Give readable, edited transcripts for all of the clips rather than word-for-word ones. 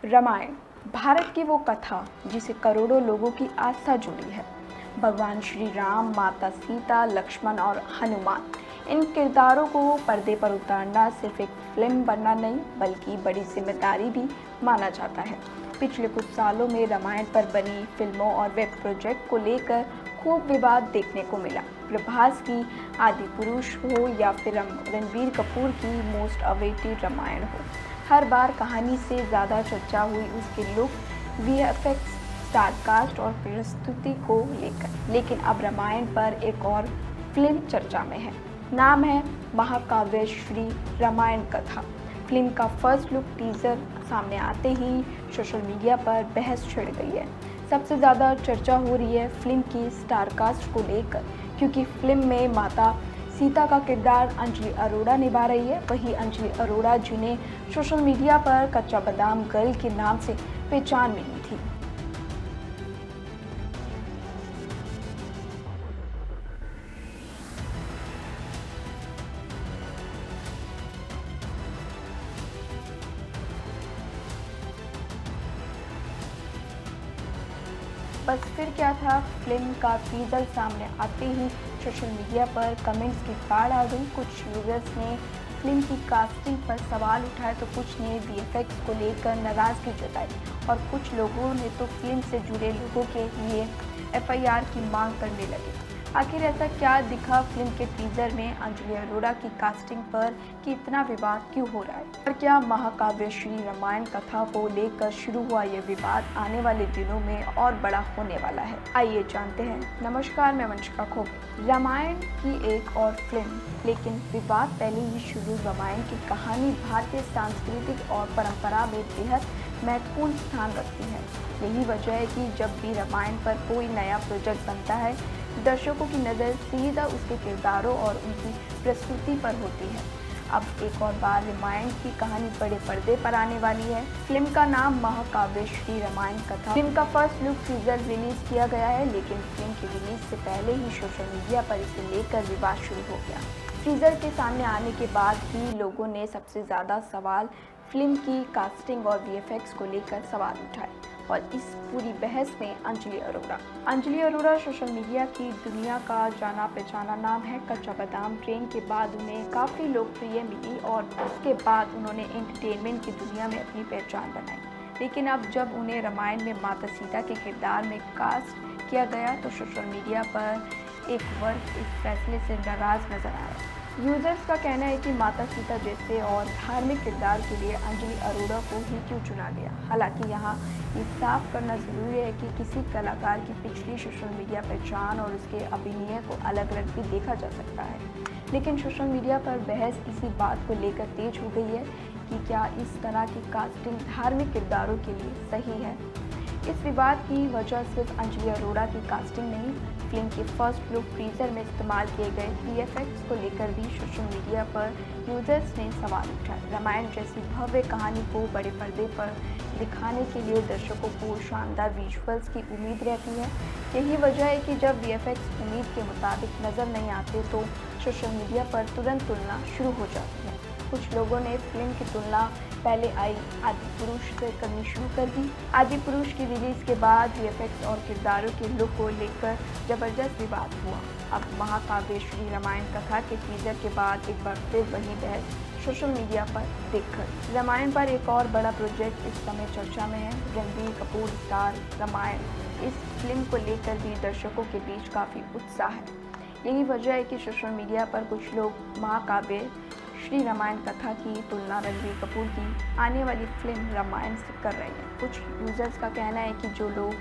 रामायण भारत की वो कथा जिसे करोड़ों लोगों की आस्था जुड़ी है। भगवान श्री राम, माता सीता, लक्ष्मण और हनुमान, इन किरदारों को पर्दे पर उतारना सिर्फ एक फिल्म बनना नहीं बल्कि बड़ी जिम्मेदारी भी माना जाता है। पिछले कुछ सालों में रामायण पर बनी फिल्मों और वेब प्रोजेक्ट को लेकर खूब विवाद देखने को मिला। प्रभास की आदि पुरुष हो या फिर रणबीर कपूर की मोस्ट अवेटेड रामायण हो, हर बार कहानी से ज़्यादा चर्चा हुई उसके लुक, वीएफएक्स, स्टारकास्ट और प्रस्तुति को लेकर। लेकिन अब रामायण पर एक और फिल्म चर्चा में है। नाम है महाकाव्य श्री रामायण कथा। फिल्म का फर्स्ट लुक टीजर सामने आते ही सोशल मीडिया पर बहस छिड़ गई है। सबसे ज़्यादा चर्चा हो रही है फिल्म की स्टारकास्ट को लेकर, क्योंकि फिल्म में माता सीता का किरदार अंजलि अरोड़ा निभा रही है। वही अंजलि अरोड़ा जिन्हें सोशल मीडिया पर कच्चा बादाम गर्ल के नाम से पहचान मिली थी। बस फिर क्या था, फिल्म का टीजर सामने आते ही सोशल मीडिया पर कमेंट्स की बाढ़ आ गई। कुछ यूजर्स ने फिल्म की कास्टिंग पर सवाल उठाए तो कुछ ने वीएफएक्स को लेकर नाराजगी जताई और कुछ लोगों ने तो फिल्म से जुड़े लोगों के लिए एफआईआर की मांग करने लगे। आखिर ऐसा क्या दिखा फिल्म के टीजर में अंजलि अरोड़ा की कास्टिंग पर कि इतना विवाद क्यों हो रहा है? और क्या महाकाव्य श्री रामायण कथा को लेकर शुरू हुआ ये विवाद आने वाले दिनों में और बड़ा होने वाला है? आइए जानते हैं। नमस्कार, मैं वंशिका खोपड़े। रामायण की एक और फिल्म, लेकिन विवाद पहले ही शुरू। रामायण की कहानी भारतीय सांस्कृतिक और परंपरा में बेहद महत्वपूर्ण स्थान रखती है। यही वजह है कि जब भी रामायण पर कोई नया प्रोजेक्ट बनता है, दर्शकों की नज़र सीधा उसके किरदारों और उनकी प्रस्तुति पर होती है। अब एक और बार रामायण की कहानी बड़े पर्दे पर आने वाली है। फिल्म का नाम महाकाव्य श्री रामायण कथा। फिल्म का फर्स्ट लुक टीजर रिलीज किया गया है, लेकिन फिल्म की रिलीज से पहले ही सोशल मीडिया पर इसे लेकर विवाद शुरू हो गया। टीजर के सामने आने के बाद ही लोगों ने सबसे ज़्यादा सवाल फिल्म की कास्टिंग और वीएफएक्स को लेकर सवाल उठाए और इस पूरी बहस में अंजलि अरोड़ा सोशल मीडिया की दुनिया का जाना पहचाना नाम है। कच्चा बादाम ट्रेन के बाद उन्हें काफ़ी लोकप्रिय मिली और उसके बाद उन्होंने एंटरटेनमेंट की दुनिया में अपनी पहचान बनाई। लेकिन अब जब उन्हें रामायण में माता सीता के किरदार में कास्ट किया गया तो सोशल मीडिया पर एक वर्ग इस फैसले से नाराज नजर आया। यूजर्स का कहना है कि माता सीता जैसे और धार्मिक किरदार के लिए अंजलि अरोड़ा को ही क्यों चुना गया। हालांकि यहाँ ये साफ करना ज़रूरी है कि किसी कलाकार की पिछली सोशल मीडिया पहचान और उसके अभिनय को अलग अलग भी देखा जा सकता है। लेकिन सोशल मीडिया पर बहस इसी बात को लेकर तेज हो गई है कि क्या इस तरह की कास्टिंग धार्मिक किरदारों के लिए सही है। इस विवाद की वजह सिर्फ अंजलि अरोड़ा की कास्टिंग नहीं, फिल्म के फर्स्ट लुक टीजर में इस्तेमाल किए गए वीएफएक्स को लेकर भी सोशल मीडिया पर यूजर्स ने सवाल उठाए। रामायण जैसी भव्य कहानी को बड़े पर्दे पर दिखाने के लिए दर्शकों को शानदार विजुअल्स की उम्मीद रहती है। यही वजह है कि जब वीएफएक्स उम्मीद के मुताबिक नज़र नहीं आते तो सोशल मीडिया पर तुरंत तुलना शुरू हो जाती है। कुछ लोगों ने फिल्म की तुलना पहले आई आदि पुरुष से करनी शुरू कर दी। आदि पुरुष की रिलीज के बाद वीएफएक्स और किरदारों के लुक को लेकर जबरदस्त विवाद हुआ। अब महाकाव्य श्री रामायण कथा के टीजर के बाद एक बार फिर वही बहस सोशल मीडिया पर देखकर। रामायण पर एक और बड़ा प्रोजेक्ट इस समय चर्चा में है। रणबीर कपूर स्टार रामायण, इस फिल्म को लेकर भी दर्शकों के बीच काफ़ी उत्साह है। यही वजह है कि सोशल मीडिया पर कुछ लोग महाकाव्य श्री रामायण कथा की तुलना रणबीर कपूर की आने वाली फिल्म रामायण से कर रहे हैं। कुछ यूजर्स का कहना है कि जो लोग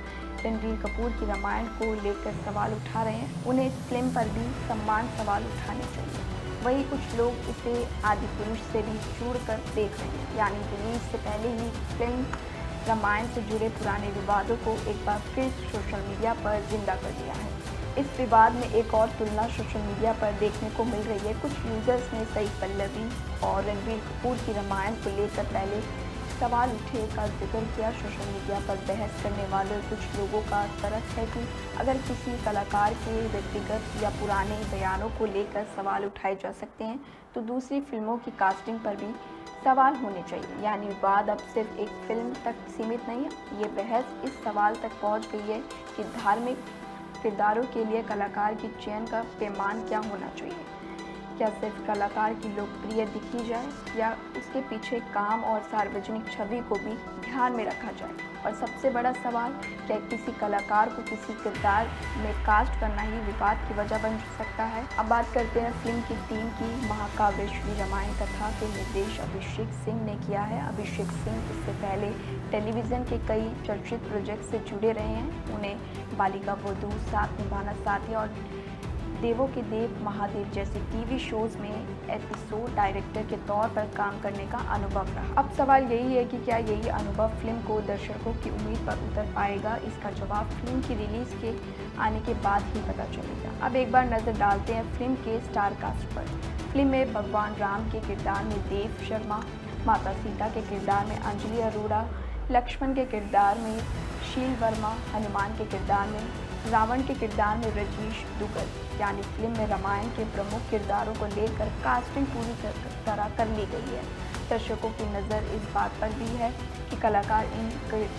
रणबीर कपूर की रामायण को लेकर सवाल उठा रहे हैं, उन्हें इस फिल्म पर भी समान सवाल उठाने चाहिए। वहीं कुछ लोग इसे आदि पुरुष से भी जोड़कर देख रहे हैं, यानी रिलीज से पहले ही फिल्म रामायण से जुड़े पुराने विवादों को एक बार फिर सोशल मीडिया पर जिंदा कर दिया है। इस विवाद में एक और तुलना सोशल मीडिया पर देखने को मिल रही है। कुछ यूजर्स ने सई पल्लवी और रणबीर कपूर की रामायण को लेकर पहले सवाल उठे का जिक्र किया। सोशल मीडिया पर बहस करने वाले कुछ लोगों का तर्क है कि अगर किसी कलाकार के व्यक्तिगत या पुराने बयानों को लेकर सवाल उठाए जा सकते हैं तो दूसरी फिल्मों की कास्टिंग पर भी सवाल होने चाहिए। यानी विवाद अब सिर्फ एक फिल्म तक सीमित नहीं है, ये बहस इस सवाल तक पहुंच गई है कि धार्मिक किरदारों के लिए कलाकार की चयन का पैमाना क्या होना चाहिए। क्या सिर्फ कलाकार की लोकप्रिय दिखी जाए या उसके पीछे काम और सार्वजनिक छवि को भी ध्यान में रखा जाए। और सबसे बड़ा सवाल, क्या किसी कलाकार को किसी किरदार में कास्ट करना ही विवाद की वजह बन सकता है। अब बात करते हैं फिल्म की टीम की। महाकाव्य श्री रामायण कथा के निर्देश अभिषेक सिंह ने किया है। अभिषेक सिंह इससे पहले टेलीविज़न के कई चर्चित प्रोजेक्ट से जुड़े रहे हैं। उन्हें बालिका वधू, साथ निभाना साथी और देवों के देव महादेव जैसे टीवी शोज में एपिसोड डायरेक्टर के तौर पर काम करने का अनुभव रहा। अब सवाल यही है कि क्या यही अनुभव फिल्म को दर्शकों की उम्मीद पर उतर पाएगा। इसका जवाब फिल्म की रिलीज के आने के बाद ही पता चलेगा। अब एक बार नजर डालते हैं फिल्म के स्टार कास्ट पर। फिल्म में भगवान राम के किरदार में देव शर्मा, माता सीता के किरदार में अंजलि अरोड़ा, लक्ष्मण के किरदार में शील वर्मा, हनुमान के किरदार में रावण के किरदार में रजनीश दुग्गल। यानी फिल्म में रामायण के प्रमुख किरदारों को लेकर कास्टिंग पूरी तरह कर ली गई है। दर्शकों की नज़र इस बात पर भी है कि कलाकार इन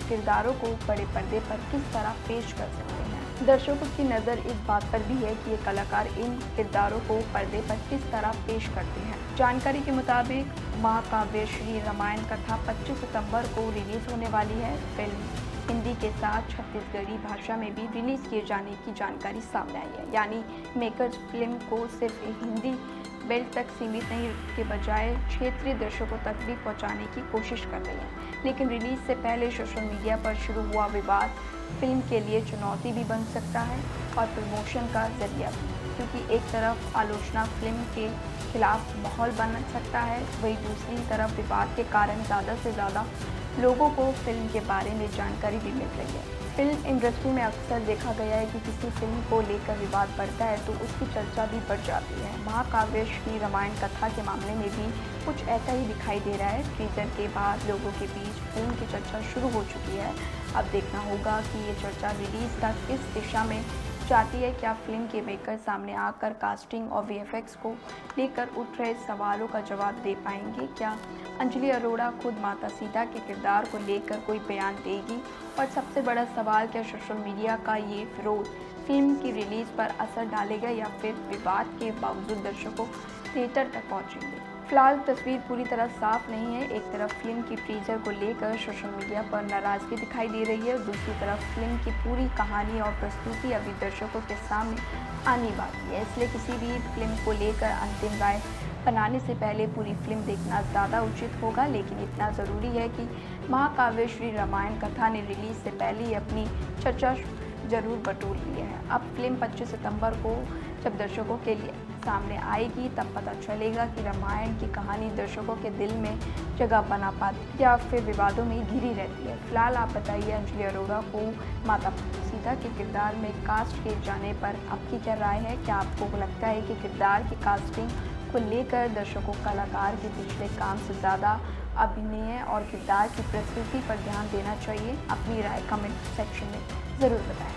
किरदारों को बड़े पर्दे पर किस तरह पेश कर सकते हैं। दर्शकों की नज़र इस बात पर भी है कि ये कलाकार इन किरदारों को पर्दे पर किस तरह पेश करते हैं। जानकारी के मुताबिक महाकाव्य श्री रामायण कथा 25 सितंबर को रिलीज होने वाली है। फिल्म हिंदी के साथ छत्तीसगढ़ी भाषा में भी रिलीज किए जाने की जानकारी सामने आई है। यानी मेकर्स फिल्म को सिर्फ हिंदी बेल्ट तक सीमित नहीं के बजाय क्षेत्रीय दर्शकों तक भी पहुंचाने की कोशिश कर रही है। लेकिन रिलीज से पहले सोशल मीडिया पर शुरू हुआ विवाद फिल्म के लिए चुनौती भी बन सकता है और प्रमोशन का जरिया भी, क्योंकि एक तरफ आलोचना फिल्म के खिलाफ माहौल बन सकता है, वहीं दूसरी तरफ विवाद के कारण ज़्यादा से ज़्यादा लोगों को फिल्म के बारे में जानकारी भी मिल रही है। फिल्म इंडस्ट्री में अक्सर देखा गया है कि किसी फिल्म को लेकर विवाद बढ़ता है तो उसकी चर्चा भी बढ़ जाती है। महाकाव्य श्री रामायण कथा के मामले में भी कुछ ऐसा ही दिखाई दे रहा है। टीजर के बाद लोगों के बीच फिल्म की चर्चा शुरू हो चुकी है। अब देखना होगा कि ये चर्चा रिलीज तक किस दिशा में जाती है। क्या फिल्म के मेकर सामने आकर कास्टिंग और वीएफएक्स को लेकर उठ रहे सवालों का जवाब दे पाएंगे। क्या अंजलि अरोड़ा खुद माता सीता के किरदार को लेकर कोई बयान देगी। और सबसे बड़ा सवाल, क्या सोशल मीडिया का ये विरोध फिल्म की रिलीज पर असर डालेगा या फिर विवाद के बावजूद दर्शकों थिएटर तक पहुंचेंगे। फिलहाल तस्वीर पूरी तरह साफ नहीं है। एक तरफ फिल्म की टीजर को लेकर सोशल मीडिया पर नाराजगी दिखाई दे रही है, दूसरी तरफ फिल्म की पूरी कहानी और प्रस्तुति अभी दर्शकों के सामने आनी बाकी है। इसलिए किसी भी फिल्म को लेकर अंतिम राय बनाने से पहले पूरी फिल्म देखना ज़्यादा उचित होगा। लेकिन इतना ज़रूरी है कि महाकाव्य श्री रामायण कथा ने रिलीज से पहले ही अपनी चर्चा जरूर बटोर ली है। अब फिल्म 25 सितंबर को जब दर्शकों के लिए सामने आएगी तब पता चलेगा कि रामायण की कहानी दर्शकों के दिल में जगह बना पाती या फिर विवादों में घिरी रहती है। फिलहाल आप बताइए, अंजलि अरोड़ा को माता सीता के किरदार में कास्ट किए जाने पर आपकी क्या राय है। क्या आपको लगता है कि किरदार की कास्टिंग को लेकर दर्शकों कलाकार के पिछले काम से ज़्यादा अभिनय और किरदार की प्रस्तुति पर ध्यान देना चाहिए। अपनी राय कमेंट सेक्शन में ज़रूर बताएं।